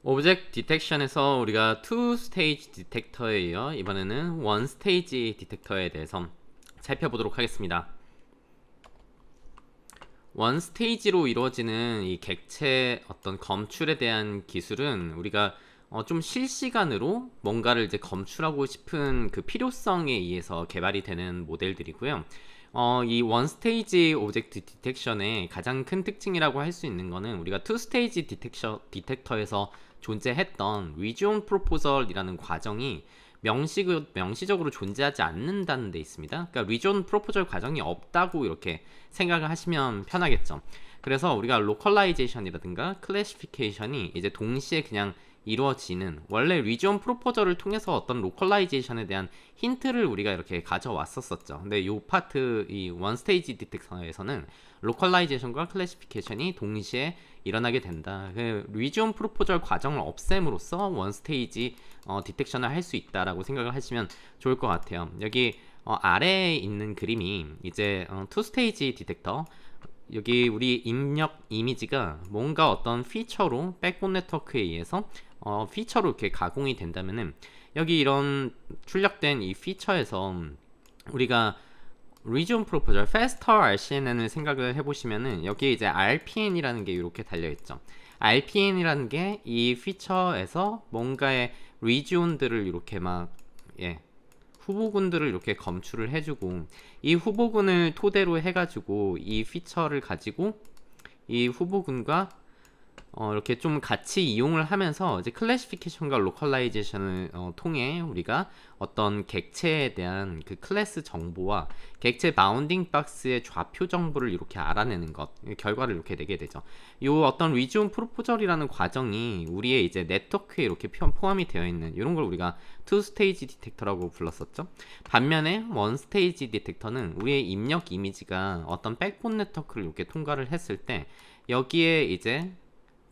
오브젝트 디텍션에서 우리가 투 스테이지 디텍터에 이어 이번에는 원 스테이지 디텍터에 대해서 살펴보도록 하겠습니다. 원 스테이지로 이루어지는 이 객체 어떤 검출에 대한 기술은 우리가 좀 실시간으로 뭔가를 이제 검출하고 싶은 그 필요성에 의해서 개발이 되는 모델들이고요. 이 원 스테이지 오브젝트 디텍션의 가장 큰 특징이라고 할 수 있는 거는 우리가 투 스테이지 디텍터에서 존재했던 리지온 프로포절이라는 과정이 명시적으로 존재하지 않는다는 데 있습니다. 그러니까 리지온 프로포절 과정이 없다고 이렇게 생각을 하시면 편하겠죠. 그래서 우리가 로컬라이제이션이라든가 클래시피케이션이 이제 동시에 그냥 이루어지는, 원래 리지온 프로포저를 통해서 어떤 로컬라이제이션에 대한 힌트를 우리가 이렇게 가져왔었죠. 근데 이 파트, 이 원 스테이지 디텍터에서는 로컬라이제이션과 클래시피케이션이 동시에 일어나게 된다. 그 리지온 프로포저 과정을 없앰으로써 원 스테이지 디텍션을 할 수 있다라고 생각을 하시면 좋을 것 같아요. 여기 아래에 있는 그림이 이제 투 스테이지 디텍터, 여기 우리 입력 이미지가 뭔가 어떤 피처로 백본 네트워크에 의해서 피처로 이렇게 가공이 된다면은 여기 이런 출력된 이 피처에서 우리가 region proposal, faster RCNN을 생각을 해보시면은 여기 이제 RPN이라는 게 이렇게 달려있죠. RPN이라는 게 이 피처에서 뭔가의 region들을 이렇게 막 후보군들을 이렇게 검출을 해주고, 이 후보군을 토대로 해가지고 이 피처를 가지고 이 후보군과 이렇게 좀 같이 이용을 하면서 이제 클래시피케이션과 로컬라이제이션을 통해 우리가 어떤 객체에 대한 그 클래스 정보와 객체 바운딩 박스의 좌표 정보를 이렇게 알아내는 것, 결과를 이렇게 내게 되죠. 이 어떤 리지온 프로포절이라는 과정이 우리의 이제 네트워크에 이렇게 포함이 되어 있는 이런 걸 우리가 투 스테이지 디텍터라고 불렀었죠. 반면에 원 스테이지 디텍터는 우리의 입력 이미지가 어떤 백본 네트워크를 이렇게 통과를 했을 때 여기에 이제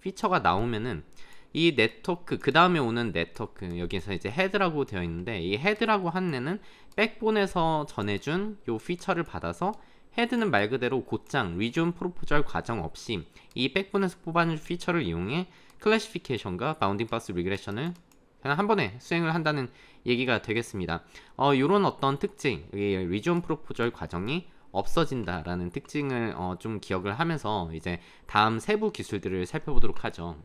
피처가 나오면은 이 네트워크, 그 다음에 오는 네트워크, 여기서 이제 헤드라고 되어 있는데 이 헤드라고 한 애는 백본에서 전해준 요 피처를 받아서 헤드는 말 그대로 곧장 리지온 프로포절 과정 없이 이 백본에서 뽑아낸 피처를 이용해 클래시피케이션과 바운딩 박스 리그레션을 그냥 한 번에 수행을 한다는 얘기가 되겠습니다. 요런 어떤 특징, 이 리지온 프로포절 과정이 없어진다라는 특징을 좀 기억을 하면서 이제 다음 세부 기술들을 살펴보도록 하죠.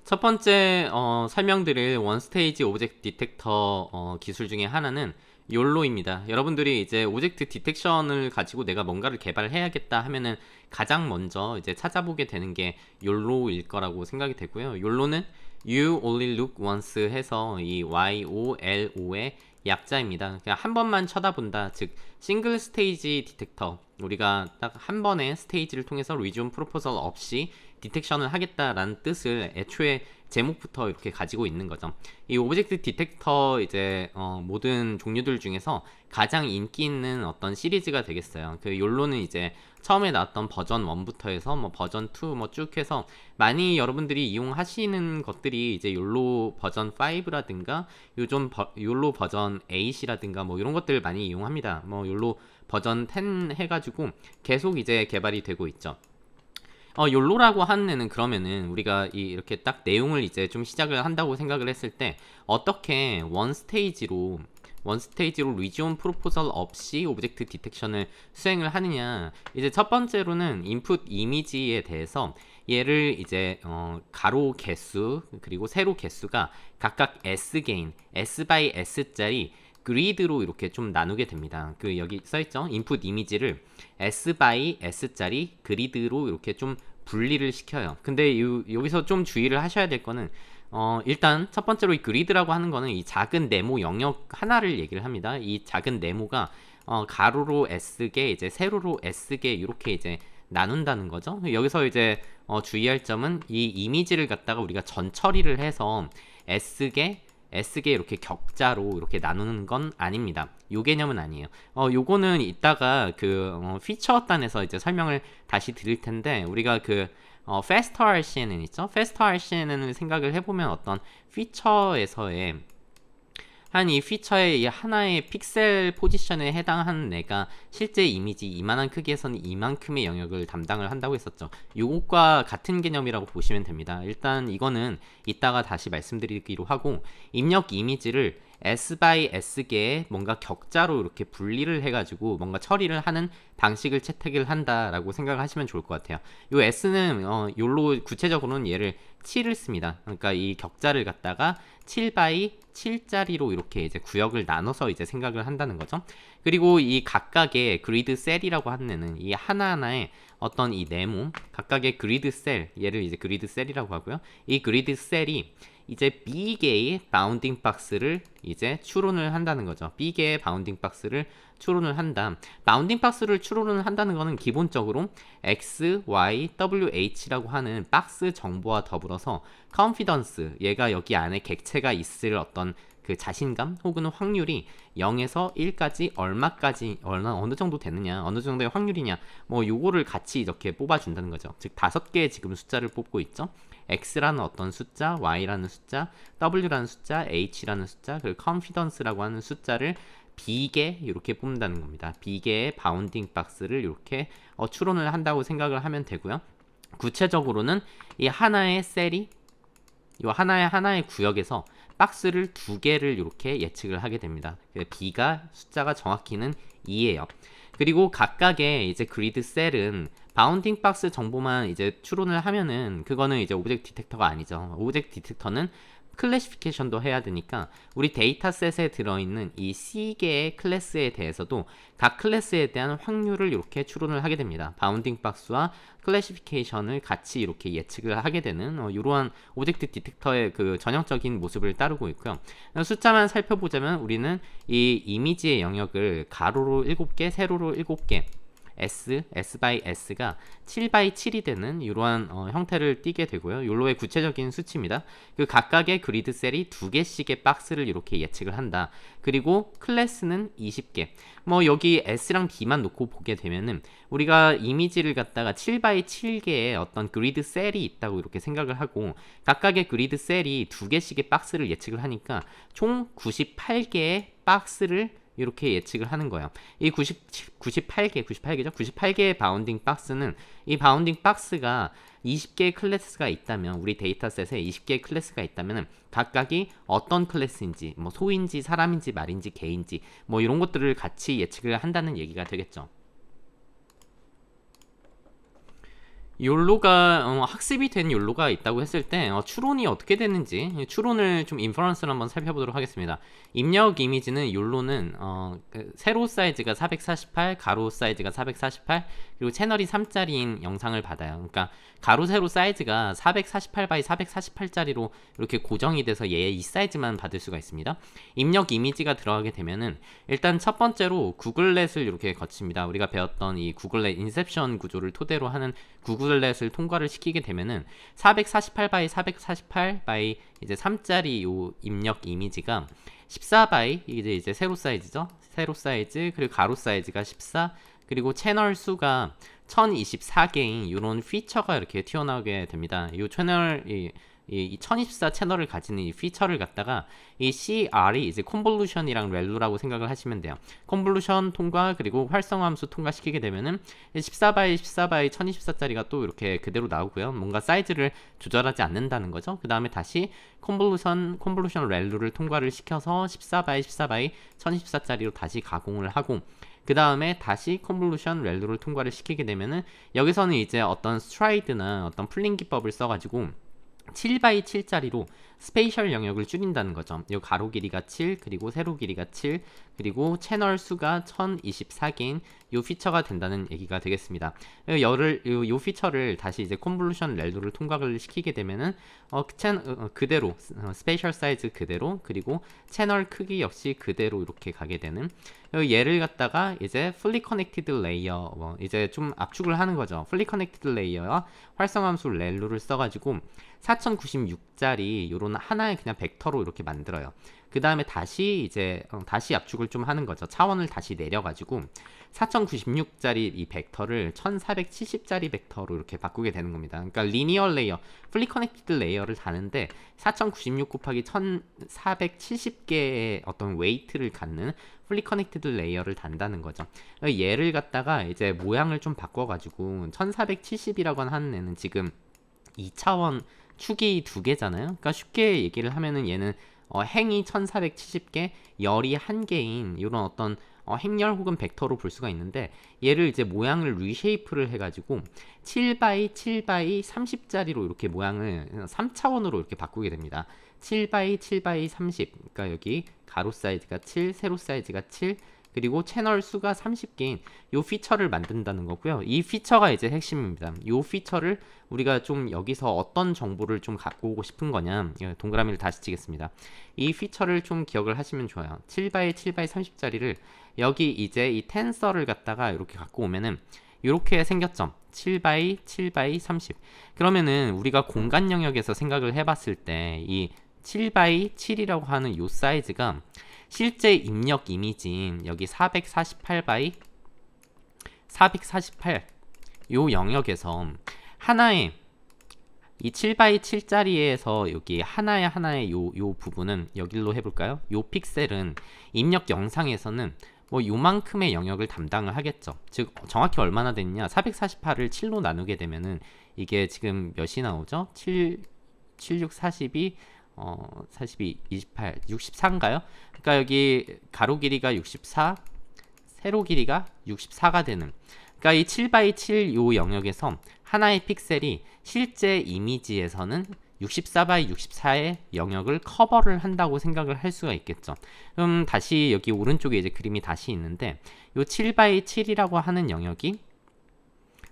첫 번째 설명드릴 원스테이지 오브젝트 디텍터 기술 중에 하나는 욜로입니다. 여러분들이 이제 오브젝트 디텍션을 가지고 내가 뭔가를 개발해야겠다 하면은 가장 먼저 이제 찾아보게 되는 게 욜로일 거라고 생각이 되고요. 욜로는 You Only Look Once 해서 이 YOLO의 약자입니다. 그냥 한 번만 쳐다본다, 즉 싱글 스테이지 디텍터, 우리가 딱 한 번의 스테이지를 통해서 리지온 프로포설 없이 디텍션을 하겠다라는 뜻을 애초에 제목부터 이렇게 가지고 있는 거죠. 이 오브젝트 디텍터 이제 모든 종류들 중에서 가장 인기 있는 어떤 시리즈가 되겠어요. 그 욜로는 이제 처음에 나왔던 버전 1부터 해서 뭐 버전 2 뭐 쭉 해서 많이 여러분들이 이용하시는 것들이 이제 욜로 버전 5라든가 요즘 욜로 버전 8이라든가 뭐 이런 것들 많이 이용합니다. 뭐 욜로 버전 10 해가지고 계속 이제 개발이 되고 있죠. 욜로라고 하는 애는 그러면은 우리가 이렇게 딱 내용을 이제 좀 시작을 한다고 생각을 했을 때 어떻게 원 스테이지로 리지온 프로포설 없이 오브젝트 디텍션을 수행을 하느냐. 이제 첫 번째로는 인풋 이미지에 대해서 얘를 이제 가로 개수 그리고 세로 개수가 각각 S 개인, S by S짜리 그리드로 이렇게 좀 나누게 됩니다. 그 여기 써있죠? 인풋 이미지를 S by S짜리 그리드로 이렇게 좀 분리를 시켜요. 근데 여기서 좀 주의를 하셔야 될 거는 일단 첫 번째로 이 그리드라고 하는 거는 이 작은 네모 영역 하나를 얘기를 합니다. 이 작은 네모가 가로로 S개, 이제 세로로 S개 이렇게 이제 나눈다는 거죠. 여기서 이제 주의할 점은 이 이미지를 갖다가 우리가 전 처리를 해서 S개 이렇게 격자로 이렇게 나누는 건 아닙니다. 요 개념은 아니에요. 요거는 이따가 그 피처단에서 이제 설명을 다시 드릴 텐데, 우리가 그 Faster RCNN 있죠? Faster RCNN을 생각을 해보면 어떤 피처에서의 한 이 피처의 이 하나의 픽셀 포지션에 해당하는 애가 실제 이미지 이만한 크기에서는 이만큼의 영역을 담당을 한다고 했었죠. 요것과 같은 개념이라고 보시면 됩니다. 일단 이거는 이따가 다시 말씀드리기로 하고, 입력 이미지를 S by S개의 뭔가 격자로 이렇게 분리를 해가지고 뭔가 처리를 하는 방식을 채택을 한다라고 생각을 하시면 좋을 것 같아요. 요 S는 요로 구체적으로는 얘를 7을 씁니다. 그러니까 이 격자를 갖다가 7 by 7짜리로 이렇게 이제 구역을 나눠서 이제 생각을 한다는 거죠. 그리고 이 각각의 그리드 셀이라고 하는 애는 이 하나하나의 어떤 이 네모, 각각의 그리드 셀, 얘를 이제 그리드 셀이라고 하고요. 이 그리드 셀이 이제 B개의 바운딩 박스를 이제 추론을 한다는 거죠. B개의 바운딩 박스를 추론을 한다. 바운딩 박스를 추론을 한다는 거는 기본적으로 X, Y, W, H라고 하는 박스 정보와 더불어서 confidence, 얘가 여기 안에 객체가 있을 어떤 그 자신감 혹은 확률이 0에서 1까지 얼마까지 어느 정도 되느냐, 어느 정도의 확률이냐, 뭐 요거를 같이 이렇게 뽑아준다는 거죠. 즉 5개의 지금 숫자를 뽑고 있죠. X라는 어떤 숫자, Y라는 숫자, W라는 숫자, H라는 숫자, 그리고 confidence라고 하는 숫자를 B개 이렇게 뽑는다는 겁니다. B개의 바운딩 박스를 이렇게 추론을 한다고 생각을 하면 되고요. 구체적으로는 이 하나의 셀이 이 하나의 구역에서 박스를 2개를 이렇게 예측을 하게 됩니다. B가 숫자가 정확히는 2예요. 그리고 각각의 이제 그리드 셀은 바운딩 박스 정보만 이제 추론을 하면은 그거는 이제 오브젝트 디텍터가 아니죠. 오브젝트 디텍터는 클래시피케이션도 해야 되니까 우리 데이터셋에 들어있는 이 C개의 클래스에 대해서도 각 클래스에 대한 확률을 이렇게 추론을 하게 됩니다. 바운딩 박스와 클래시피케이션을 같이 이렇게 예측을 하게 되는 이러한 오브젝트 디텍터의 그 전형적인 모습을 따르고 있고요. 숫자만 살펴보자면 우리는 이 이미지의 영역을 가로로 7개, 세로로 7개, S by S가 7 by 7이 되는 이러한 형태를 띠게 되고요. 욜로의 구체적인 수치입니다. 그 각각의 그리드 셀이 2개씩의 박스를 이렇게 예측을 한다. 그리고 클래스는 20개. 뭐 여기 S랑 B만 놓고 보게 되면은 우리가 이미지를 갖다가 7 by 7개의 어떤 그리드 셀이 있다고 이렇게 생각을 하고 각각의 그리드 셀이 2개씩의 박스를 예측을 하니까 총 98개의 박스를 이렇게 예측을 하는 거예요. 이 98개죠? 98개의 바운딩 박스는 이 바운딩 박스가 20개의 클래스가 있다면 우리 데이터셋에 20개의 클래스가 있다면 각각이 어떤 클래스인지 뭐 소인지 사람인지 말인지 개인지 뭐 이런 것들을 같이 예측을 한다는 얘기가 되겠죠. 욜로가 학습이 된 욜로가 있다고 했을 때 추론이 어떻게 되는지 추론을 좀 인퍼런스를 한번 살펴보도록 하겠습니다. 입력 이미지는 욜로는 세로 사이즈가 448, 가로 사이즈가 448, 그리고 채널이 3짜리인 영상을 받아요. 그러니까 가로 세로 사이즈가 448 by 448짜리로 이렇게 고정이 돼서 얘의 이 사이즈만 받을 수가 있습니다. 입력 이미지가 들어가게 되면은 일단 첫 번째로 구글렛을 이렇게 거칩니다. 우리가 배웠던 이 구글렛 인셉션 구조를 토대로 하는 구글렛을 통과를 시키게 되면은 448 by 448 by 이제 3짜리 요 입력 이미지가 14 by 이제 세로 사이즈죠. 세로 사이즈 그리고 가로 사이즈가 14 그리고 채널 수가 1024개인 이런 피처가 이렇게 튀어나오게 됩니다. 이 채널 이 1024 채널을 가지는 이 피처를 갖다가 이 CR이 이제 컨볼루션이랑 렐루라고 생각을 하시면 돼요. 컨볼루션 통과 그리고 활성함수 통과시키게 되면은 14by 14by 1024짜리가 또 이렇게 그대로 나오고요. 뭔가 사이즈를 조절하지 않는다는 거죠. 그 다음에 다시 컨볼루션 렐루를 통과를 시켜서 14by 14by 1024짜리로 다시 가공을 하고 그 다음에 다시 컨볼루션 렐루를 통과를 시키게 되면은 여기서는 이제 어떤 스트라이드나 어떤 풀링 기법을 써가지고 7x7짜리로 스페이셜 영역을 줄인다는 거죠. 이 가로 길이가 7 그리고 세로 길이가 7 그리고 채널 수가 1024개인 이 피처가 된다는 얘기가 되겠습니다. 이 피처를 다시 이제 컨볼루션 렐루를 통과를 시키게 되면은 그대로 스페이셜 사이즈 그대로 그리고 채널 크기 역시 그대로 이렇게 가게 되는 얘를 갖다가 이제 fully connected layer 이제 좀 압축을 하는 거죠. fully connected layer와 활성함수 렐루를 써가지고 4096짜리 요런 하나의 그냥 벡터로 이렇게 만들어요. 그 다음에 다시 이제 다시 압축을 좀 하는 거죠. 차원을 다시 내려가지고 4096짜리 이 벡터를 1470짜리 벡터로 이렇게 바꾸게 되는 겁니다. 그러니까 리니어 레이어, 풀리 커넥티드 레이어를 다는데 4096 곱하기 1470개의 어떤 웨이트를 갖는 풀리 커넥티드 레이어를 단다는 거죠. 얘를 갖다가 이제 모양을 좀 바꿔가지고 1470이라고 하는 애는 지금 2차원 축이 두 개잖아요. 그러니까 쉽게 얘기를 하면은 얘는 행이 1470개, 열이 한 개인 이런 어떤 행렬 혹은 벡터로 볼 수가 있는데 얘를 이제 모양을 리쉐이프를 해가지고 7x 7x 30짜리로 이렇게 모양을 3차원으로 이렇게 바꾸게 됩니다. 7x 7x 30. 그러니까 여기 가로 사이즈가 7, 세로 사이즈가 7, 그리고 채널 수가 30개인 이 피처를 만든다는 거고요. 이 피처가 이제 핵심입니다. 이 피처를 우리가 좀 여기서 어떤 정보를 좀 갖고 오고 싶은 거냐, 동그라미를 다시 치겠습니다. 이 피처를 좀 기억을 하시면 좋아요. 7x 7x 30짜리를 여기 이제 이 텐서를 갖다가 이렇게 갖고 오면은 이렇게 생겼죠. 7x 7x 30. 그러면은 우리가 공간 영역에서 생각을 해봤을 때 이 7x 7이라고 하는 이 사이즈가 실제 입력 이미지인 여기 448 요 영역에서 하나의 이 7x 7짜리에서 여기 하나의 요 부분은 여기로 해볼까요? 요 픽셀은 입력 영상에서는 뭐 요만큼의 영역을 담당을 하겠죠. 즉 정확히 얼마나 됐냐, 448을 7로 나누게 되면은 이게 지금 몇이 나오죠? 76 42 42 28 64인가요? 그러니까 여기 가로 길이가 64, 세로 길이가 64가 되는, 그러니까 이 7x7 요 영역에서 하나의 픽셀이 실제 이미지에서는 64x 64의 영역을 커버를 한다고 생각을 할 수가 있겠죠. 그럼 다시 여기 오른쪽에 이제 그림이 다시 있는데 요 7x7이라고 하는 영역이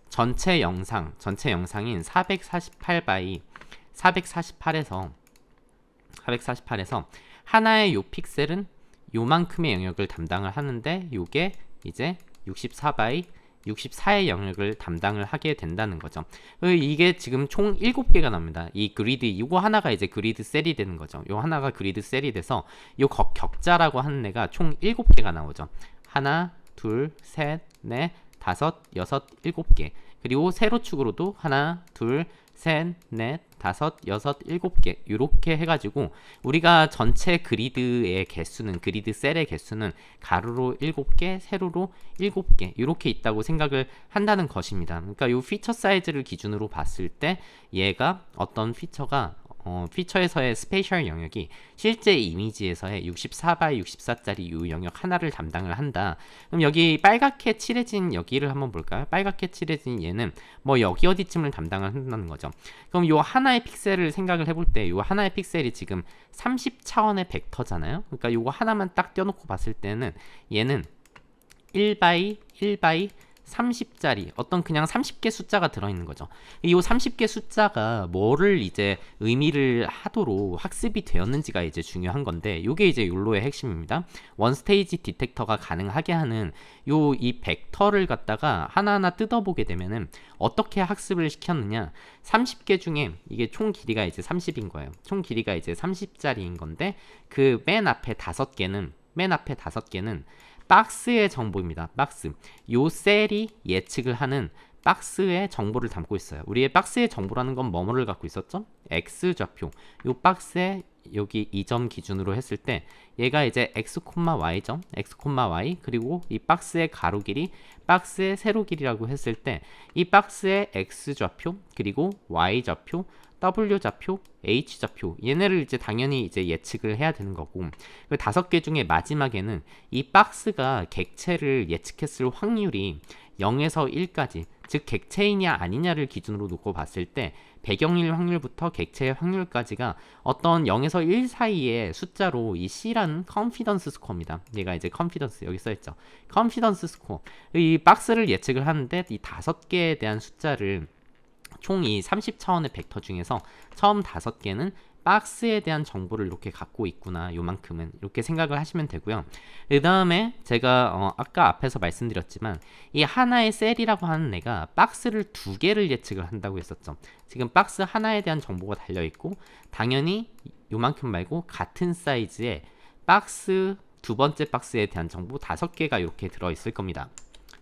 전체 영상인 448x 448에서 하나의 요 픽셀은 요만큼의 영역을 담당을 하는데 요게 이제 64x 64의 영역을 담당을 하게 된다는 거죠. 이게 지금 총 7개가 나옵니다. 이 그리드, 이거 하나가 이제 그리드 셀이 되는 거죠. 요 하나가 그리드 셀이 돼서 요 격자라고 하는 애가 총 7개가 나오죠. 하나, 둘, 셋, 넷, 다섯, 여섯, 7개. 그리고 세로축으로도 하나, 둘, 셋, 넷, 다섯, 여섯, 7개 이렇게 해가지고 우리가 전체 그리드의 개수는, 그리드 셀의 개수는 가로로 7개, 세로로 7개 이렇게 있다고 생각을 한다는 것입니다. 그러니까 이 피처 사이즈를 기준으로 봤을 때 얘가 어떤 피처가 피처에서의 스페이셜 영역이 실제 이미지에서의 64x 64짜리 이 영역 하나를 담당을 한다. 그럼 여기 빨갛게 칠해진 여기를 한번 볼까요? 빨갛게 칠해진 얘는 뭐 여기 어디쯤을 담당을 한다는 거죠. 그럼 요 하나의 픽셀을 생각을 해볼 때 요 하나의 픽셀이 지금 30차원의 벡터잖아요. 그러니까 요거 하나만 딱 떼어놓고 봤을 때는 얘는 1x 1x 30짜리 어떤 그냥 30개 숫자가 들어있는 거죠. 이 30개 숫자가 뭐를 이제 의미를 하도록 학습이 되었는지가 이제 중요한 건데, 이게 이제 욜로의 핵심입니다. 원스테이지 디텍터가 가능하게 하는 이 벡터를 갖다가 하나하나 뜯어보게 되면은 어떻게 학습을 시켰느냐, 30개 중에 이게 총 길이가 이제 30인 거예요. 총 길이가 이제 30짜리인 건데 그 맨 앞에 5개는 박스의 정보입니다. 박스. 요 셀이 예측을 하는 박스의 정보를 담고 있어요. 우리의 박스의 정보라는 건 뭐뭐를 갖고 있었죠? X 좌표. 요 박스에 여기 이 점 기준으로 했을 때 얘가 이제 X, Y점, X, Y, 그리고 이 박스의 가로 길이, 박스의 세로 길이라고 했을 때 이 박스의 X 좌표, 그리고 Y 좌표, W 좌표, H 좌표, 얘네를 이제 당연히 이제 예측을 해야 되는 거고, 그 5개 중에 마지막에는 이 박스가 객체를 예측했을 확률이 0에서 1까지, 즉 객체이냐 아니냐를 기준으로 놓고 봤을 때 배경일 확률부터 객체의 확률까지가 어떤 0에서 1 사이의 숫자로 이 C라는 컨피던스 스코어입니다. 얘가 이제 컨피던스, 여기 써있죠. 컨피던스 스코어. 이 박스를 예측을 하는데 이 5개에 대한 숫자를 총 이 30차원의 벡터 중에서 처음 5개는 박스에 대한 정보를 이렇게 갖고 있구나, 요만큼은, 이렇게 생각을 하시면 되고요. 그 다음에 제가 아까 앞에서 말씀드렸지만 이 하나의 셀이라고 하는 애가 박스를 2개를 예측을 한다고 했었죠. 지금 박스 하나에 대한 정보가 달려있고 당연히 요만큼 말고 같은 사이즈의 박스 두 번째 박스에 대한 정보 5개가 이렇게 들어있을 겁니다.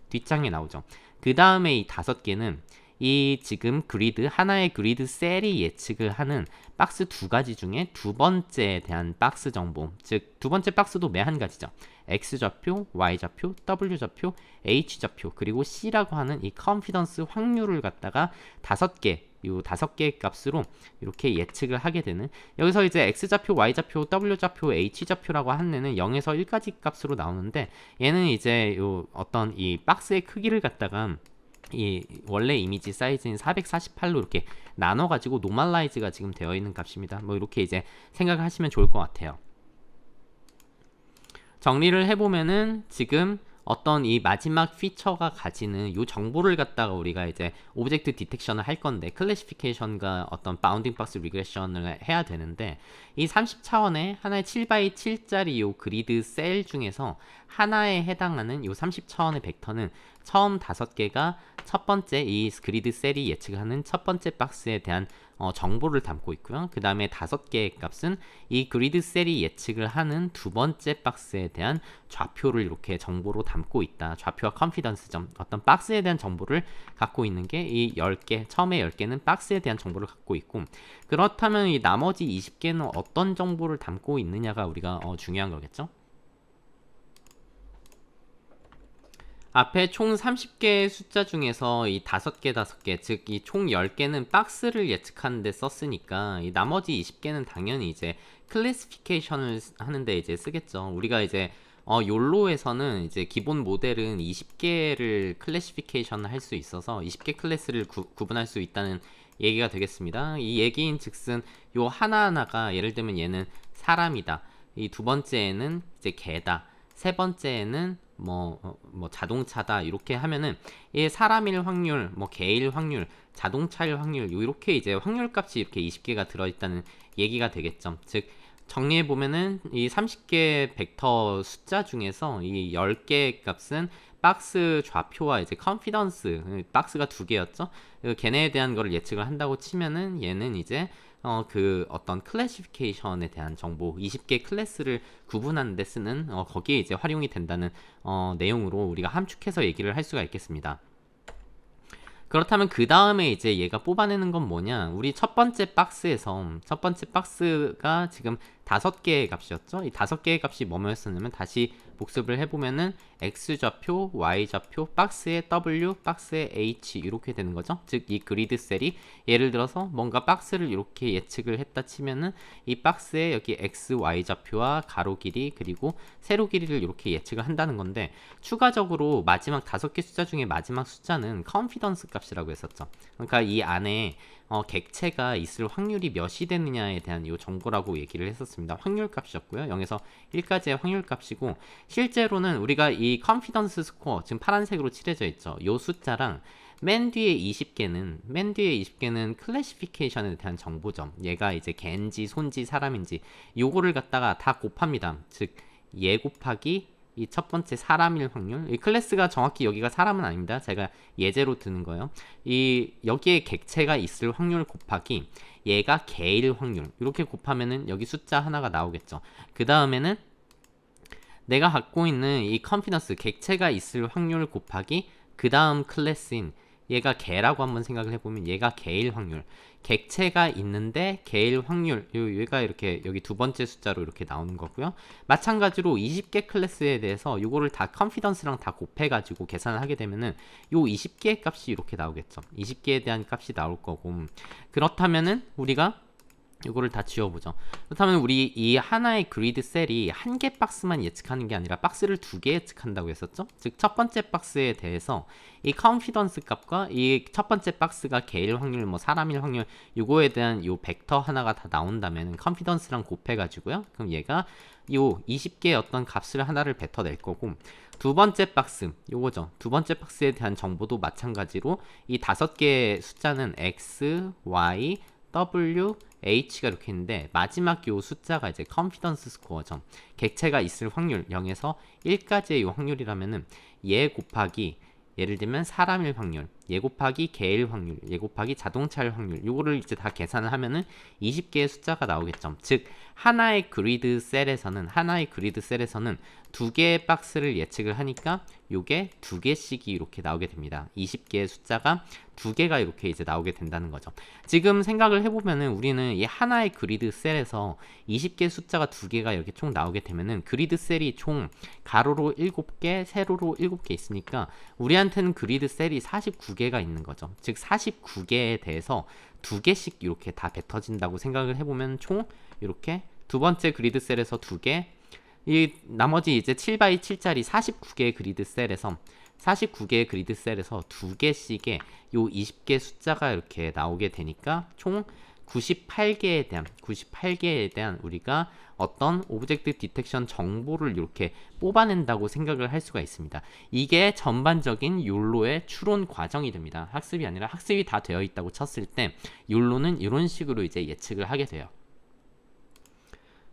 뒷장에 나오죠. 그 다음에 이 5개는 이 지금 그리드 하나의 그리드 셀이 예측을 하는 박스 2가지 중에 두 번째에 대한 박스 정보, 즉 두 번째 박스도 매 한 가지죠. X좌표, Y좌표, W좌표, H좌표, 그리고 C라고 하는 이 컨피던스 확률을 갖다가 5개, 이 5개의 값으로 이렇게 예측을 하게 되는, 여기서 이제 X좌표, Y좌표, W좌표, H좌표라고 하는 애는 0에서 1까지 값으로 나오는데, 얘는 이제 요 어떤 이 박스의 크기를 갖다가 이 원래 이미지 사이즈인 448로 이렇게 나눠가지고 노멀라이즈가 지금 되어 있는 값입니다. 뭐 이렇게 이제 생각을 하시면 좋을 것 같아요. 정리를 해보면은 지금 어떤 이 마지막 피처가 가지는 이 정보를 갖다가 우리가 이제 오브젝트 디텍션을 할 건데, 클래시피케이션과 어떤 바운딩 박스 리그레션을 해야 되는데, 이 30차원의 하나의 7x7짜리 이 그리드 셀 중에서 하나에 해당하는 이 30차원의 벡터는 처음 5개가 첫 번째 이 그리드 셀이 예측하는 첫 번째 박스에 대한 정보를 담고 있고요. 그 다음에 5개의 값은 이 그리드 셀이 예측을 하는 두 번째 박스에 대한 좌표를 이렇게 정보로 담고 있다. 좌표와 컨피던스 점, 어떤 박스에 대한 정보를 갖고 있는 게 이 10개, 처음에 10개는 박스에 대한 정보를 갖고 있고, 그렇다면 이 나머지 20개는 어떤 정보를 담고 있느냐가 우리가 중요한 거겠죠. 앞에 총 30개의 숫자 중에서 이 5개, 즉 이 총 10개는 박스를 예측하는 데 썼으니까, 이 나머지 20개는 당연히 이제 클래시피케이션을 하는데 이제 쓰겠죠. 우리가 이제 욜로에서는 이제 기본 모델은 20개를 클래시피케이션을 할 수 있어서 20개 클래스를 구분할 수 있다는 얘기가 되겠습니다. 이 얘기인 즉슨 요 하나하나가, 예를 들면 얘는 사람이다, 이 두 번째에는 이제 개다, 세 번째에는 뭐 자동차다, 이렇게 하면은 이 사람일 확률, 뭐 개일 확률, 자동차일 확률, 이렇게 이제 확률 값이 이렇게 20개가 들어있다는 얘기가 되겠죠. 즉 정리해 보면은 이 30개 벡터 숫자 중에서 이 10개의 값은 박스 좌표와 이제 컨피던스, 박스가 2개였죠. 걔네에 대한 거를 예측을 한다고 치면은 얘는 이제 그 어떤 클래시피케이션에 대한 정보 20개 클래스를 구분하는 데 쓰는 거기에 이제 활용이 된다는 내용으로 우리가 함축해서 얘기를 할 수가 있겠습니다. 그렇다면 그 다음에 이제 얘가 뽑아내는 건 뭐냐, 우리 첫 번째 박스에서 첫 번째 박스가 지금 5개의 값이었죠. 이 5개의 값이 뭐였었냐면, 다시 복습을 해보면은 X좌표, Y좌표, 박스의 W, 박스의 H, 이렇게 되는 거죠. 즉 이 그리드 셀이 예를 들어서 뭔가 박스를 이렇게 예측을 했다 치면은 이 박스에 여기 X, Y좌표와 가로 길이 그리고 세로 길이를 이렇게 예측을 한다는 건데, 추가적으로 마지막 5개 숫자 중에 마지막 숫자는 컨피던스 값이라고 했었죠. 그러니까 이 안에 객체가 있을 확률이 몇이 되느냐에 대한 이 정보라고 얘기를 했었습니다. 확률 값이었고요. 0에서 1까지의 확률 값이고, 실제로는 우리가 이 컨피던스 스코어, 지금 파란색으로 칠해져 있죠. 이 숫자랑 맨 뒤에 20개는 클래시피케이션에 대한 정보죠. 얘가 이제 개인지 손지 사람인지 요거를 갖다가 다 곱합니다. 즉 얘 곱하기 이 첫 번째 사람일 확률, 이 클래스가 정확히 여기가 사람은 아닙니다. 제가 예제로 드는 거예요. 이 여기에 객체가 있을 확률 곱하기 얘가 개일 확률, 이렇게 곱하면은 여기 숫자 하나가 나오겠죠. 그 다음에는 내가 갖고 있는 이 컨피던스, 객체가 있을 확률 곱하기 그 다음 클래스인 얘가 개라고 한번 생각을 해보면 얘가 개일 확률, 객체가 있는데 개일 확률, 얘가 이렇게 여기 두 번째 숫자로 이렇게 나오는 거고요. 마찬가지로 20개 클래스에 대해서 요거를 다 컨피던스랑 다 곱해가지고 계산을 하게 되면은 요 20개의 값이 이렇게 나오겠죠. 20개에 대한 값이 나올 거고, 그렇다면은 우리가 이거를 다 지워보죠. 그렇다면 우리 이 하나의 그리드 셀이 한 개 박스만 예측하는 게 아니라 박스를 2개 예측한다고 했었죠. 즉 첫 번째 박스에 대해서 이 컨피던스 값과 이 첫 번째 박스가 개일 확률, 뭐 사람일 확률, 요거에 대한 요 벡터 하나가 다 나온다면 컨피던스랑 곱해가지고요. 그럼 얘가 요 20개의 어떤 값을 하나를 뱉어낼 거고, 두 번째 박스, 요거죠. 두 번째 박스에 대한 정보도 마찬가지로 이 5개의 숫자는 X, Y, W, H가 이렇게 있는데, 마지막 요 숫자가 이제 컨피던스 스코어죠. 객체가 있을 확률 0에서 1까지의 요 확률이라면은 얘 곱하기 예를 들면 사람일 확률, 얘 곱하기 개일 확률, 얘 곱하기 자동차일 확률, 요거를 이제 다 계산을 하면은 20개의 숫자가 나오겠죠. 즉 하나의 그리드 셀에서는 두 개의 박스를 예측을 하니까 요게 두 개씩이 이렇게 나오게 됩니다. 20개의 숫자가 두 개가 이렇게 이제 나오게 된다는 거죠. 지금 생각을 해보면은 우리는 이 하나의 그리드 셀에서 20개 숫자가 두 개가 이렇게 총 나오게 되면은 그리드 셀이 총 가로로 7개, 세로로 7개 있으니까 우리한테는 그리드 셀이 49개가 있는 거죠. 즉 49개에 대해서 두 개씩 이렇게 다 뱉어진다고 생각을 해보면 총 이렇게 두 번째 그리드 셀에서 두 개, 이 나머지 이제 7x7짜리 49개의 그리드 셀에서 두 개씩의 요 20개 숫자가 이렇게 나오게 되니까 총 98개에 대한 우리가 어떤 오브젝트 디텍션 정보를 이렇게 뽑아낸다고 생각을 할 수가 있습니다. 이게 전반적인 욜로의 추론 과정이 됩니다. 학습이 아니라 학습이 다 되어 있다고 쳤을 때 욜로는 이런 식으로 이제 예측을 하게 돼요.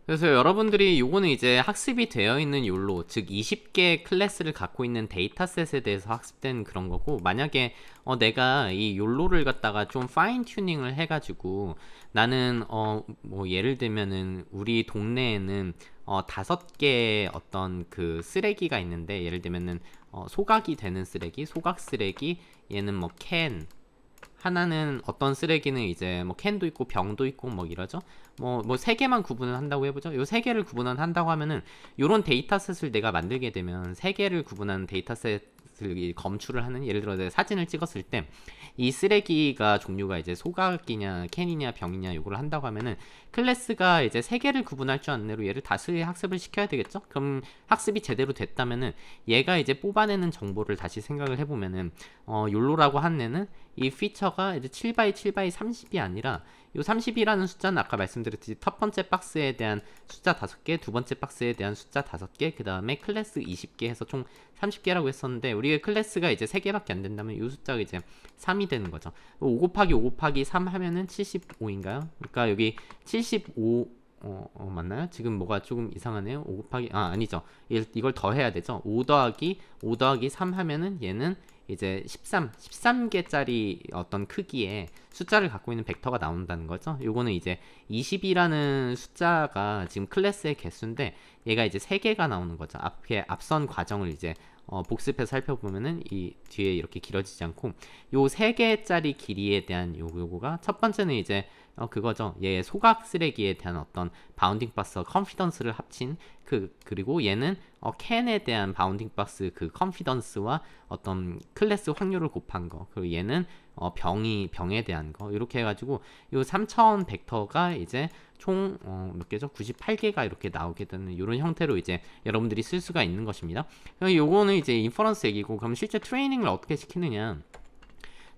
그래서 여러분들이 요거는 이제 학습이 되어 있는 욜로, 즉 20개 클래스를 갖고 있는 데이터셋에 대해서 학습된 그런 거고, 만약에 내가 이 욜로를 갖다가 좀 파인 튜닝을 해가지고 나는 뭐 예를 들면은 우리 동네에는 5개의 어떤 그 쓰레기가 있는데, 예를 들면은 소각이 되는 쓰레기, 소각 쓰레기, 얘는 뭐 캔, 하나는 어떤 쓰레기는 이제 뭐 캔도 있고 병도 있고 뭐 이러죠. 뭐 세 개만 구분을 한다고 해보죠. 요 세 개를 구분을 한다고 하면은 요런 데이터셋을 내가 만들게 되면 세 개를 구분한 데이터셋을 검출을 하는, 예를 들어 내가 사진을 찍었을 때 이 쓰레기가 종류가 이제 소각이냐 캔이냐 병이냐 요거를 한다고 하면은 클래스가 이제 세 개를 구분할 줄 아는 대로 얘를 다시 학습을 시켜야 되겠죠. 그럼 학습이 제대로 됐다면은 얘가 이제 뽑아내는 정보를 다시 생각을 해보면은 욜로라고 한 애는 이 피처가 이제 7x7x30이 아니라 요 30이라는 숫자는 아까 말씀드렸듯이 첫 번째 박스에 대한 숫자 5개, 두 번째 박스에 대한 숫자 5개, 그 다음에 클래스 20개 해서 총 30개라고 했었는데, 우리가 클래스가 이제 3개밖에 안 된다면 이 숫자가 이제 3이 되는 거죠. 5 곱하기 5 곱하기 3 하면은 75인가요? 그러니까 여기 75 맞나요? 지금 뭐가 조금 이상하네요. 5 곱하기 아니죠. 이걸 더 해야 되죠. 5 더하기 3 하면은 얘는 이제 13개짜리 어떤 크기의 숫자를 갖고 있는 벡터가 나온다는 거죠. 요거는 이제 20이라는 숫자가 지금 클래스의 개수인데 얘가 이제 3개가 나오는 거죠. 앞선 과정을 이제 복습해서 살펴보면은 이 뒤에 이렇게 길어지지 않고 요 3개짜리 길이에 대한 요거가 첫 번째는 이제 그거죠. 얘 소각 쓰레기에 대한 어떤 바운딩 박스 컨피던스를 합친 그리고 얘는 캔에 대한 바운딩 박스 그 컨피던스와 어떤 클래스 확률을 곱한 거, 그리고 얘는 병에 대한 거, 이렇게 해가지고 요 3차원 벡터가 이제 총 몇 개죠? 98개가 이렇게 나오게 되는 이런 형태로 이제 여러분들이 쓸 수가 있는 것입니다. 요거는 이제 인퍼런스 얘기고, 그럼 실제 트레이닝을 어떻게 시키느냐?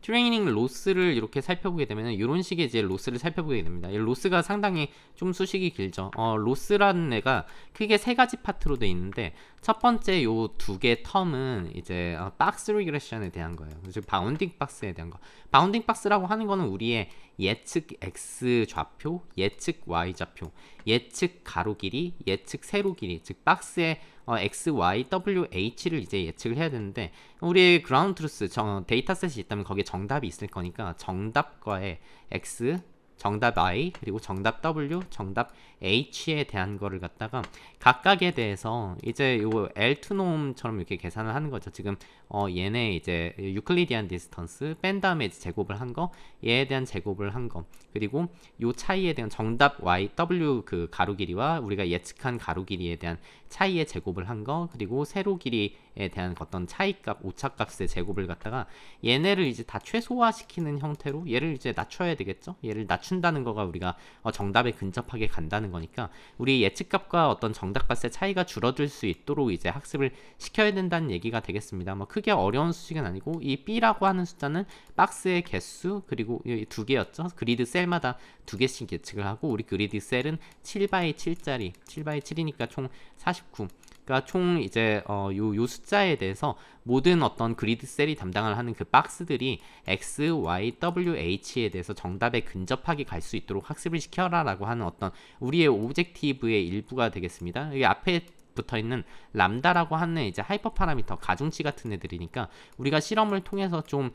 트레이닝 로스를 이렇게 살펴보게 되면 이런 식의 이제 로스를 살펴보게 됩니다. 이 로스가 상당히 좀 수식이 길죠. 로스라는 애가 크게 세 가지 파트로 되어 있는데, 첫 번째 요 두 개 텀은 이제 박스 리그레션에 대한 거예요. 즉 바운딩 박스에 대한 거. 바운딩 박스라고 하는 거는 우리의 예측 x 좌표, 예측 y 좌표, 예측 가로 길이, 예측 세로 길이, 즉 박스의 x, y, w, h를 이제 예측을 해야 되는데, 우리의 그라운드 트루스 데이터셋이 있다면 거기에 정답이 있을 거니까 정답과의 x, 정답 i, 그리고 정답 w, 정답 h에 대한 거를 갖다가 각각에 대해서 이제 요 L2놈처럼 이렇게 계산을 하는 거죠. 지금 얘네 이제 유클리디안 디스턴스 뺀 다음에 이제 제곱을 한 거, 얘에 대한 제곱을 한 거, 그리고 요 차이에 대한 정답 y, w 그 가로 길이와 우리가 예측한 가로 길이에 대한 차이의 제곱을 한 거, 그리고 세로 길이에 대한 어떤 차이값, 오차값의 제곱을 갖다가 얘네를 이제 다 최소화시키는 형태로 얘를 이제 낮춰야 되겠죠. 얘를 낮춘다는 거가 우리가 정답에 근접하게 간다는 거니까 우리 예측값과 어떤 정답값의 차이가 줄어들 수 있도록 이제 학습을 시켜야 된다는 얘기가 되겠습니다. 뭐 크게 어려운 수식은 아니고, 이 B라고 하는 숫자는 박스의 개수, 그리고 두 개였죠. 그리드 셀마다 두 개씩 예측을 하고, 우리 그리드 셀은 7x7짜리 7x7이니까 총 49. 그러니까 총 이제 요 숫자에 대해서 모든 어떤 그리드 셀이 담당을 하는 그 박스들이 x, y, w, h에 대해서 정답에 근접하게 갈 수 있도록 학습을 시켜라 라고 하는 어떤 우리의 오브젝티브의 일부가 되겠습니다. 여기 앞에 붙어 있는 람다라고 하는 이제 하이퍼 파라미터 가중치 같은 애들이니까 우리가 실험을 통해서 좀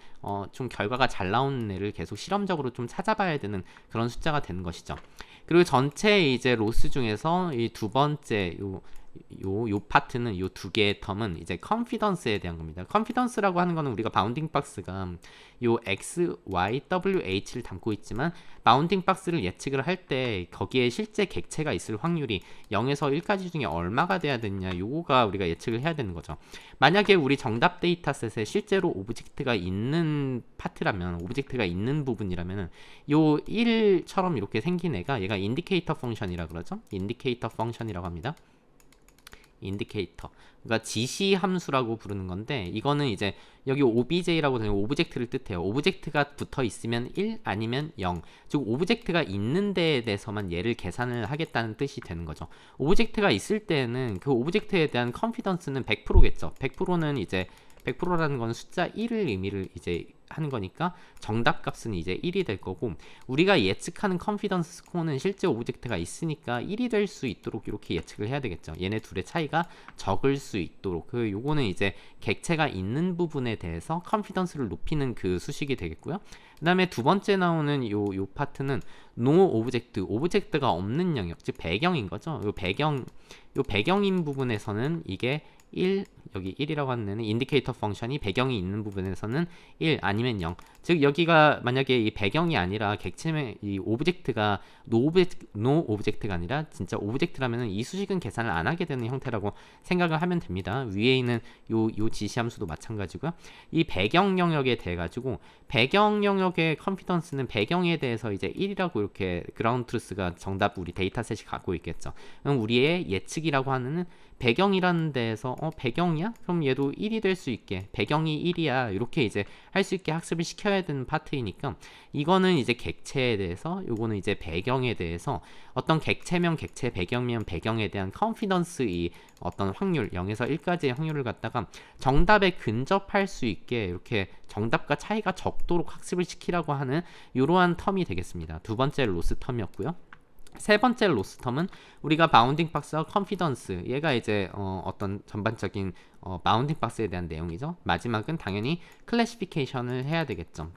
결과가 잘 나오는 애를 계속 실험적으로 좀 찾아봐야 되는 그런 숫자가 되는 것이죠. 그리고 전체 이제 로스 중에서 이 두 번째 요 파트는 요 두 개의 텀은 이제 컨피던스에 대한 겁니다. 컨피던스라고 하는 거는 우리가 바운딩 박스가 요 x, y, w, h를 담고 있지만 바운딩 박스를 예측을 할 때 거기에 실제 객체가 있을 확률이 0에서 1까지 중에 얼마가 돼야 되냐 요거가 우리가 예측을 해야 되는 거죠. 만약에 우리 정답 데이터셋에 실제로 오브젝트가 있는 파트라면 오브젝트가 있는 부분이라면 요 1처럼 이렇게 생긴 애가 얘가 인디케이터 펑션이라 그러죠. 인디케이터 펑션이라고 합니다. 인디케이터, 그러니까 지시 함수라고 부르는 건데 이거는 이제 여기 OBJ라고 되는 오브젝트를 뜻해요. 오브젝트가 붙어 있으면 1 아니면 0, 즉 오브젝트가 있는 데에 대해서만 얘를 계산을 하겠다는 뜻이 되는 거죠. 오브젝트가 있을 때는 그 오브젝트에 대한 컨피던스는 100%겠죠. 100%는 이제 100%라는 건 숫자 1을 의미를 이제 하는 거니까 정답 값은 이제 1이 될 거고, 우리가 예측하는 컨피던스 스코어는 실제 오브젝트가 있으니까 1이 될 수 있도록 이렇게 예측을 해야 되겠죠. 얘네 둘의 차이가 적을 수 있도록, 요거는 이제 객체가 있는 부분에 대해서 컨피던스를 높이는 그 수식이 되겠고요. 그 다음에 두 번째 나오는 요 파트는 no 오브젝트, 오브젝트가 없는 영역, 즉 배경인 거죠. 요 배경인 부분에서는 이게 1, 여기 1이라고 하는 애는 인디케이터 펑션이 배경이 있는 부분에서는 1 아니면 0, 즉 여기가 만약에 이 배경이 아니라 객체의 이 오브젝트가 노 오브젝트가 아니라 진짜 오브젝트라면 이 수식은 계산을 안 하게 되는 형태라고 생각을 하면 됩니다. 위에 있는 요 지시함수도 마찬가지고요. 이 배경 영역에 대해 가지고 배경 영역의 컨피던스는 배경에 대해서 이제 1이라고 이렇게 그라운드 트루스가 정답 우리 데이터셋이 갖고 있겠죠. 그럼 우리의 예측이라고 하는 배경이라는 데에서 배경이야? 그럼 얘도 1이 될 수 있게, 배경이 1이야 이렇게 이제 할 수 있게 학습을 시켜야 되는 파트이니까 이거는 이제 객체에 대해서, 요거는 이제 배경에 대해서 어떤 객체면 객체, 배경이면 배경에 대한 컨피던스, 이 어떤 확률 0에서 1까지의 확률을 갖다가 정답에 근접할 수 있게 이렇게 정답과 차이가 적도록 학습을 시키라고 하는 이러한 텀이 되겠습니다. 두 번째 로스 텀이었고요. 세 번째 로스 텀은 우리가 바운딩 박스와 컨피던스, 얘가 이제 어떤 전반적인 바운딩 박스에 대한 내용이죠. 마지막은 당연히 클래시피케이션을 해야 되겠죠.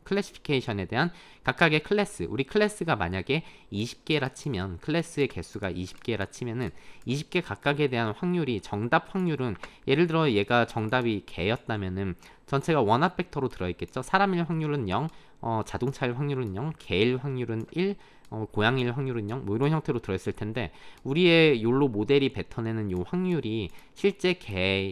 클래시피케이션에 대한 각각의 클래스, 우리 클래스가 만약에 20개라 치면, 클래스의 개수가 20개라 치면은 20개 각각에 대한 확률이, 정답 확률은 예를 들어 얘가 정답이 개였다면은 전체가 원합 벡터로 들어있겠죠. 사람일 확률은 0, 자동차일 확률은 0, 개일 확률은 1, 고양이일 확률은 0, 뭐 이런 형태로 들어있을 텐데, 우리의 욜로 모델이 뱉어내는 요 확률이 실제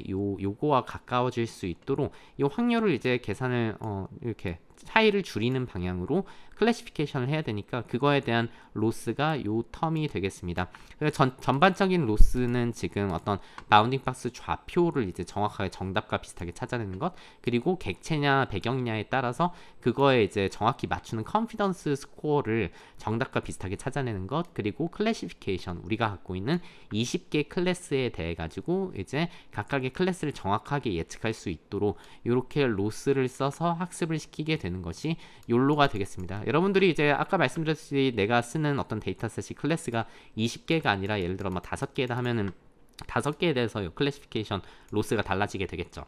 요거와 가까워질 수 있도록 이 확률을 이제 계산을 이렇게 차이를 줄이는 방향으로 클래시피케이션을 해야 되니까 그거에 대한 로스가 요 텀이 되겠습니다. 그래서 전반적인 로스는 지금 어떤 바운딩 박스 좌표를 이제 정확하게 정답과 비슷하게 찾아내는 것, 그리고 객체냐 배경냐에 따라서 그거에 이제 정확히 맞추는 컨피던스 스코어를 정답과 비슷하게 찾아내는 것, 그리고 클래시피케이션, 우리가 갖고 있는 20개 클래스에 대해 가지고 이제 각각의 클래스를 정확하게 예측할 수 있도록 이렇게 로스를 써서 학습을 시키게 되는 것이 욜로가 되겠습니다. 여러분들이 이제 아까 말씀드렸듯이 내가 쓰는 어떤 데이터셋이 클래스가 20개가 아니라 예를 들어 뭐 5개다 하면은 5개에 대해서 클래시피케이션 로스가 달라지게 되겠죠.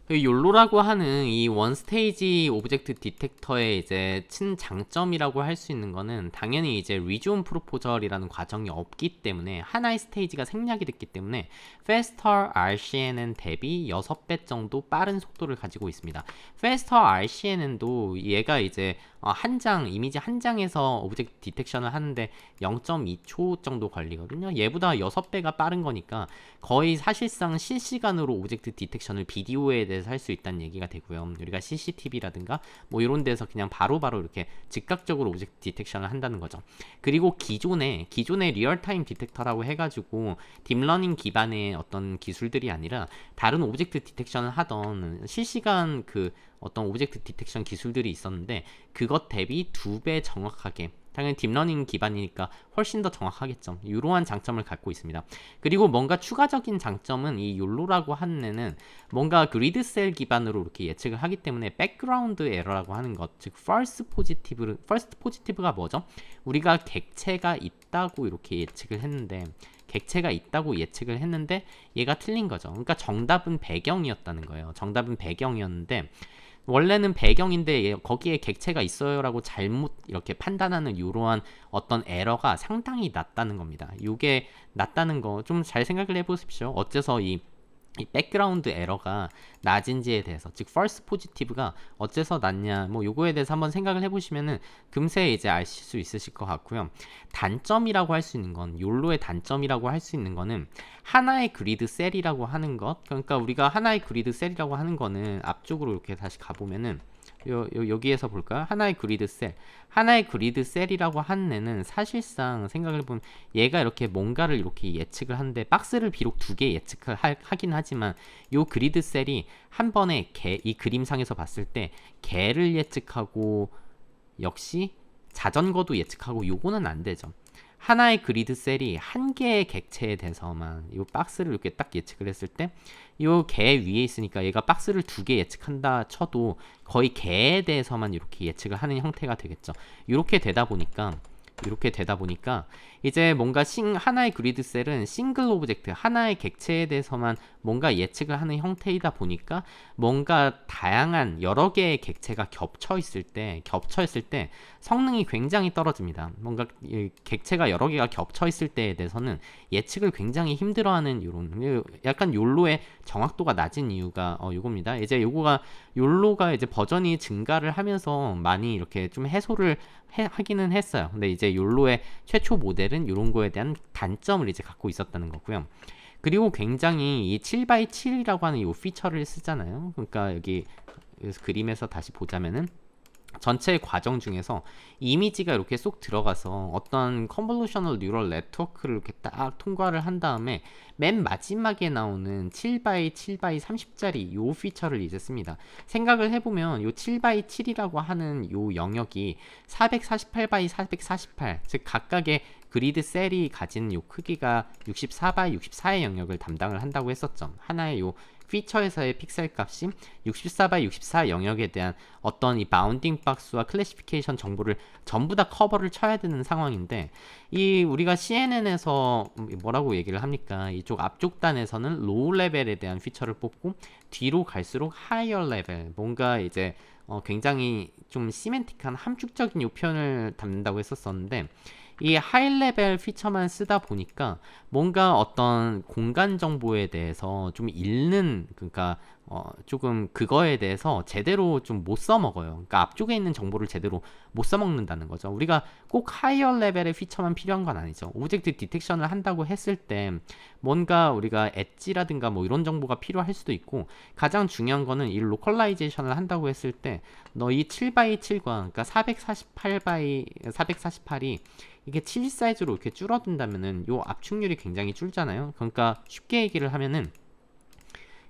욜로라고 하는 이 원스테이지 오브젝트 디텍터의 이제 친장점이라고 할 수 있는 거는 당연히 이제 리존 프로포절이라는 과정이 없기 때문에, 하나의 스테이지가 생략이 됐기 때문에 faster RCNN 대비 6배 정도 빠른 속도를 가지고 있습니다. faster RCNN도 얘가 이제 이미지 한 장에서 오브젝트 디텍션을 하는데 0.2초 정도 걸리거든요. 얘보다 6배가 빠른 거니까 거의 사실상 실시간으로 오브젝트 디텍션을 비디오에 대해서 할 수 있다는 얘기가 되고요. 우리가 CCTV라든가 뭐 이런 데서 그냥 바로바로 이렇게 즉각적으로 오브젝트 디텍션을 한다는 거죠. 그리고 기존의 리얼타임 디텍터라고 해가지고 딥러닝 기반의 어떤 기술들이 아니라 다른 오브젝트 디텍션을 하던 실시간 그 어떤 오브젝트 디텍션 기술들이 있었는데 그것 대비 2배 정확하게 당연히 딥러닝 기반이니까 훨씬 더 정확하겠죠. 이러한 장점을 갖고 있습니다. 그리고 뭔가 추가적인 장점은 이 욜로라고 하는 애는 뭔가 그리드 셀 기반으로 이렇게 예측을 하기 때문에 백그라운드 에러라고 하는 것, 즉 false positive가 뭐죠? 우리가 객체가 있다고 이렇게 예측을 했는데 객체가 있다고 예측을 했는데 얘가 틀린 거죠. 그러니까 정답은 배경이었다는 거예요. 정답은 배경이었는데 원래는 배경인데 거기에 객체가 있어요라고 잘못 이렇게 판단하는 이러한 어떤 에러가 상당히 낮다는 겁니다. 이게 낮다는 거 좀 잘 생각을 해보십시오. 어째서 이 백그라운드 에러가 낮은지에 대해서, 즉 false positive가 어째서 낮냐, 뭐 요거에 대해서 한번 생각을 해보시면은 금세 이제 아실 수 있으실 것 같고요. 단점이라고 할 수 있는 건, 욜로의 단점이라고 할 수 있는 거는 하나의 그리드 셀이라고 하는 것. 그러니까 우리가 하나의 그리드 셀이라고 하는 거는 앞쪽으로 이렇게 다시 가보면은 여기에서 볼까요? 하나의 그리드 셀이라고 하는 애는 사실상 생각을 해보면 얘가 이렇게 뭔가를 이렇게 예측을 하는데 박스를 비록 두 개 예측을 하긴 하지만 요 그리드 셀이 한 번에 이 그림상에서 봤을 때 개를 예측하고 역시 자전거도 예측하고 요거는 안 되죠. 하나의 그리드 셀이 한 개의 객체에 대해서만 이 박스를 이렇게 딱 예측을 했을 때 이 개 위에 있으니까 얘가 박스를 두 개 예측한다 쳐도 거의 개에 대해서만 이렇게 예측을 하는 형태가 되겠죠. 이렇게 되다 보니까 이제 뭔가 하나의 그리드 셀은 싱글 오브젝트, 하나의 객체에 대해서만 뭔가 예측을 하는 형태이다 보니까 뭔가 다양한 여러 개의 객체가 겹쳐 있을 때 성능이 굉장히 떨어집니다. 뭔가 객체가 여러 개가 겹쳐 있을 때에 대해서는 예측을 굉장히 힘들어하는 이런 약간 욜로의 정확도가 낮은 이유가 요겁니다. 이제 욜로가 이제 버전이 증가를 하면서 많이 이렇게 좀 해소를 하기는 했어요. 근데 이제 욜로의 최초 모델은 이런 거에 대한 단점을 이제 갖고 있었다는 거고요. 그리고 굉장히 이 7x7이라고 하는 이 피처를 쓰잖아요. 그러니까 여기 그림에서 다시 보자면은 전체 과정 중에서 이미지가 이렇게 쏙 들어가서 어떤 컨볼루셔널 뉴럴 네트워크를 이렇게 딱 통과를 한 다음에 맨 마지막에 나오는 7x7x30짜리 요 피처를 이제 씁니다. 생각을 해보면 요 7x7이라고 하는 요 영역이 448x448, 즉 각각의 그리드 셀이 가진 요 크기가 64x64의 영역을 담당을 한다고 했었죠. 하나의 요 피처에서의 픽셀 값이 64x64 영역에 대한 어떤 이 바운딩 박스와 클래시피케이션 정보를 전부 다 커버를 쳐야 되는 상황인데, 이 우리가 CNN에서 뭐라고 얘기를 합니까? 이쪽 앞쪽 단에서는 로우 레벨에 대한 피처를 뽑고 뒤로 갈수록 하이어 레벨, 뭔가 이제 굉장히 좀 시멘틱한 함축적인 요 표현을 담는다고 했었었는데, 이 하이 레벨 피처만 쓰다 보니까 뭔가 어떤 공간 정보에 대해서 좀 잃는, 그러니까 조금 그거에 대해서 제대로 좀 못 써먹어요. 그러니까 앞쪽에 있는 정보를 제대로 못 써먹는다는 거죠. 우리가 꼭 하이어 레벨의 피처만 필요한 건 아니죠. 오브젝트 디텍션을 한다고 했을 때 뭔가 우리가 엣지라든가 뭐 이런 정보가 필요할 수도 있고, 가장 중요한 거는 이 로컬라이제이션을 한다고 했을 때 너 이 7x7과 그러니까 448이 이게 7 사이즈로 이렇게 줄어든다면은 요 압축률이 굉장히 줄잖아요. 그러니까 쉽게 얘기를 하면은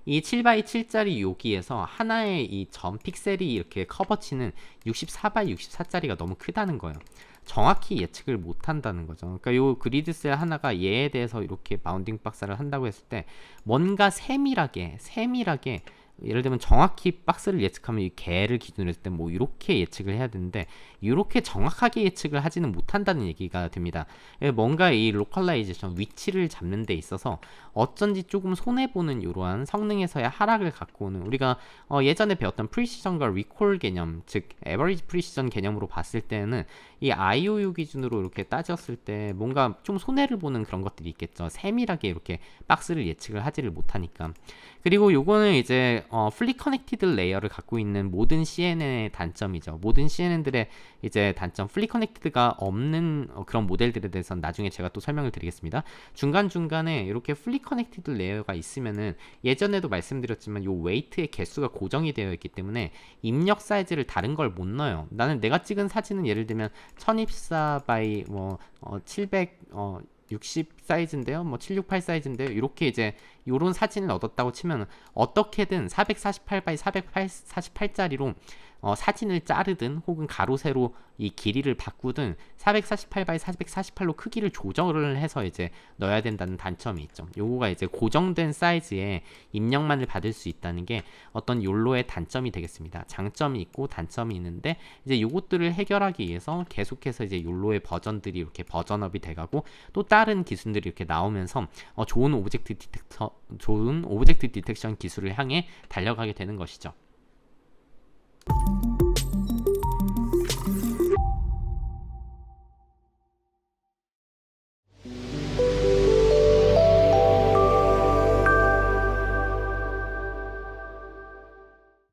이 7x7짜리 여기에서 하나의 이 점 픽셀이 이렇게 커버치는 64x64짜리가 너무 크다는 거예요. 정확히 예측을 못 한다는 거죠. 그러니까 요 그리드 셀 하나가 얘에 대해서 이렇게 바운딩 박스를 한다고 했을 때 뭔가 세밀하게 예를 들면 정확히 박스를 예측하면 이 개를 기준으로 했을 때 뭐 이렇게 예측을 해야 되는데 이렇게 정확하게 예측을 하지는 못한다는 얘기가 됩니다. 뭔가 이 로컬라이제이션 위치를 잡는 데 있어서 어쩐지 조금 손해보는 이러한 성능에서의 하락을 갖고 오는, 우리가 예전에 배웠던 프리시전과 리콜 개념, 즉 에버리지 프리시전 개념으로 봤을 때는 이 IOU 기준으로 이렇게 따졌을 때 뭔가 좀 손해를 보는 그런 것들이 있겠죠. 세밀하게 이렇게 박스를 예측을 하지를 못하니까. 그리고 요거는 이제 풀리 커넥티드 레이어를 갖고 있는 모든 CNN의 단점이죠. 모든 CNN들의 이제 단점, 풀리 커넥티드가 없는 그런 모델들에 대해서는 나중에 제가 또 설명을 드리겠습니다. 중간중간에 이렇게 풀리 커넥티드 레이어가 있으면은 예전에도 말씀드렸지만 요 웨이트의 개수가 고정이 되어 있기 때문에 입력 사이즈를 다른 걸 못 넣어요. 나는 내가 찍은 사진은 예를 들면 1024 by 760 사이즈인데요, 뭐 768 사이즈인데요, 이렇게 이제 요런 사진을 얻었다고 치면 어떻게든 448 x 448짜리로 사진을 자르든 혹은 가로 세로 이 길이를 바꾸든 448 x 448로 크기를 조절을 해서 이제 넣어야 된다는 단점이 있죠. 요거가 이제 고정된 사이즈의 입력만을 받을 수 있다는 게 어떤 욜로의 단점이 되겠습니다. 장점이 있고 단점이 있는데 이제 요것들을 해결하기 위해서 계속해서 이제 욜로의 버전들이 이렇게 버전업이 돼가고 또 다른 기술들이 이렇게 나오면서 좋은 오브젝트 디텍션 기술을 향해 달려가게 되는 것이죠.